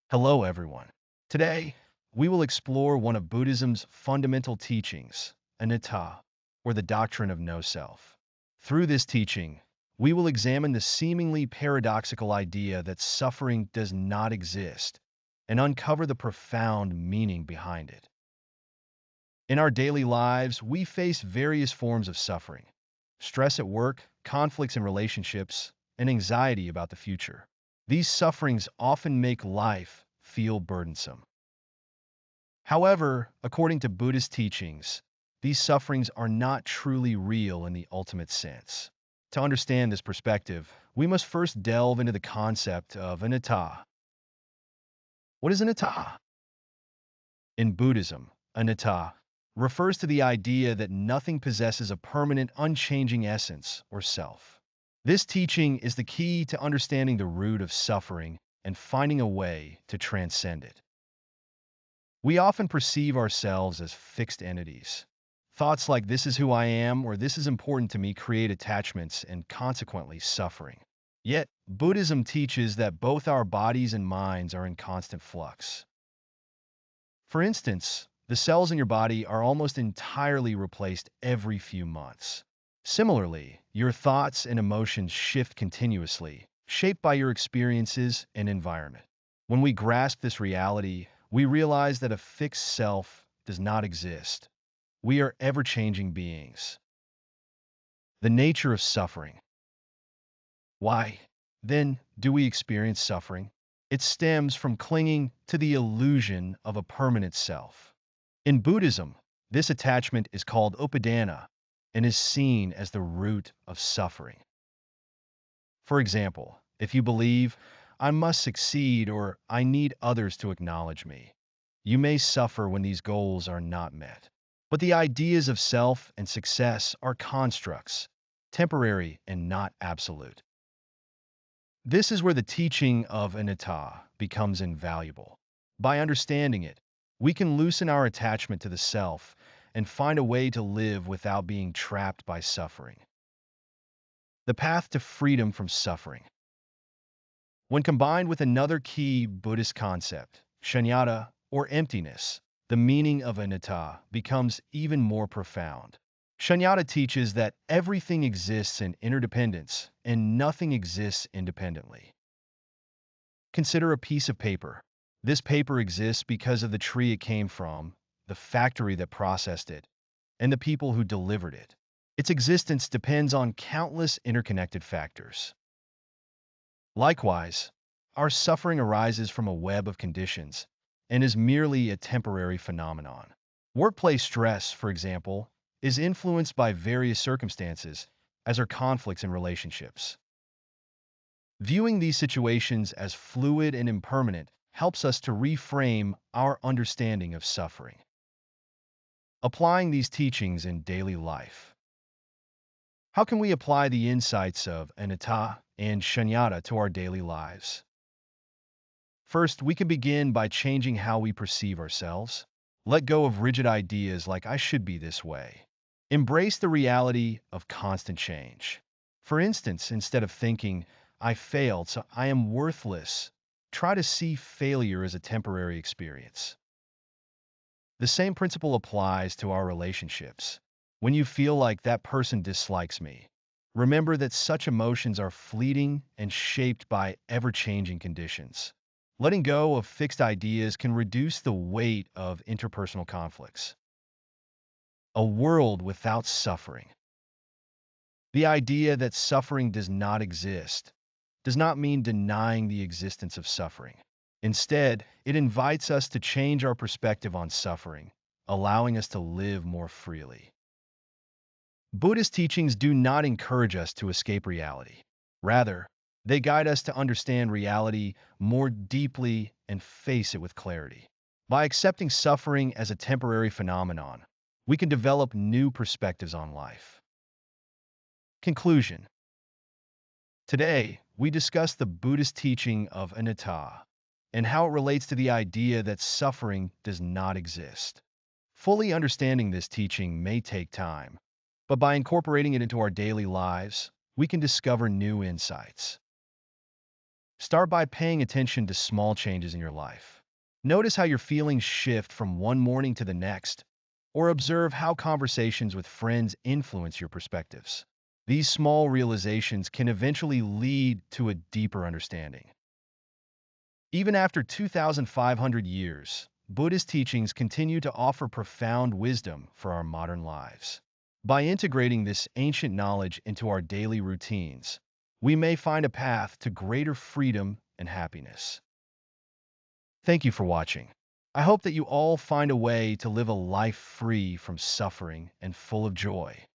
Hello, everyone. Today, we will explore one of Buddhism's fundamental teachings, Anatta, or the doctrine of no self. Through this teaching, we will examine the seemingly paradoxical idea that suffering does not exist and uncover the profound meaning behind it. In our daily lives, we face various forms of suffering: stress at work, conflicts in relationships, and anxiety about the future. These sufferings often make life feel burdensome. However, according to Buddhist teachings, these sufferings are not truly real in the ultimate sense. To understand this perspective, we must first delve into the concept of anatta. What is anatta? In Buddhism, anatta refers to the idea that nothing possesses a permanent, unchanging essence or self. This teaching is the key to understanding the root of suffering and finding a way to transcend it. We often perceive ourselves as fixed entities. Thoughts like "this is who I am" or "this is important to me" create attachments and consequently suffering. Yet, Buddhism teaches that both our bodies and minds are in constant flux. For instance, the cells in your body are almost entirely replaced every few months. Similarly, your thoughts and emotions shift continuously, shaped by your experiences and environment. When we grasp this reality, we realize that a fixed self does not exist. We are ever-changing beings. The nature of suffering. Why, then, do we experience suffering? It stems from clinging to the illusion of a permanent self. In Buddhism, this attachment is called upadana and is seen as the root of suffering. For example, if you believe, "I must succeed" or "I need others to acknowledge me," you may suffer when these goals are not met. But the ideas of self and success are constructs, temporary and not absolute. This is where the teaching of anatta becomes invaluable. By understanding it, we can loosen our attachment to the self and find a way to live without being trapped by suffering. The path to freedom from suffering. When combined with another key Buddhist concept, shunyata, or emptiness, the meaning of anatta becomes even more profound. Shunyata teaches that everything exists in interdependence and nothing exists independently. Consider a piece of paper. This paper exists because of the tree it came from, the factory that processed it, and the people who delivered it. Its existence depends on countless interconnected factors. Likewise, our suffering arises from a web of conditions and is merely a temporary phenomenon. Workplace stress, for example, is influenced by various circumstances, as are conflicts in relationships. Viewing these situations as fluid and impermanent helps us to reframe our understanding of suffering. Applying these teachings in daily life. How can we apply the insights of anatta and shunyata to our daily lives? First, we can begin by changing how we perceive ourselves. Let go of rigid ideas like "I should be this way." Embrace the reality of constant change. For instance, instead of thinking, "I failed, so I am worthless," try to see failure as a temporary experience. The same principle applies to our relationships. When you feel like "that person dislikes me," remember that such emotions are fleeting and shaped by ever-changing conditions. Letting go of fixed ideas can reduce the weight of interpersonal conflicts. A world without suffering. The idea that suffering does not exist does not mean denying the existence of suffering. Instead, it invites us to change our perspective on suffering, allowing us to live more freely. Buddhist teachings do not encourage us to escape reality. Rather, they guide us to understand reality more deeply and face it with clarity. By accepting suffering as a temporary phenomenon, we can develop new perspectives on life. Conclusion. Today, we discuss the Buddhist teaching of anatta and how it relates to the idea that suffering does not exist. Fully understanding this teaching may take time, but by incorporating it into our daily lives, we can discover new insights. Start by paying attention to small changes in your life. Notice how your feelings shift from one morning to the next, or observe how conversations with friends influence your perspectives. These small realizations can eventually lead to a deeper understanding. Even after 2,500 years, Buddhist teachings continue to offer profound wisdom for our modern lives. By integrating this ancient knowledge into our daily routines, we may find a path to greater freedom and happiness. Thank you for watching. I hope that you all find a way to live a life free from suffering and full of joy.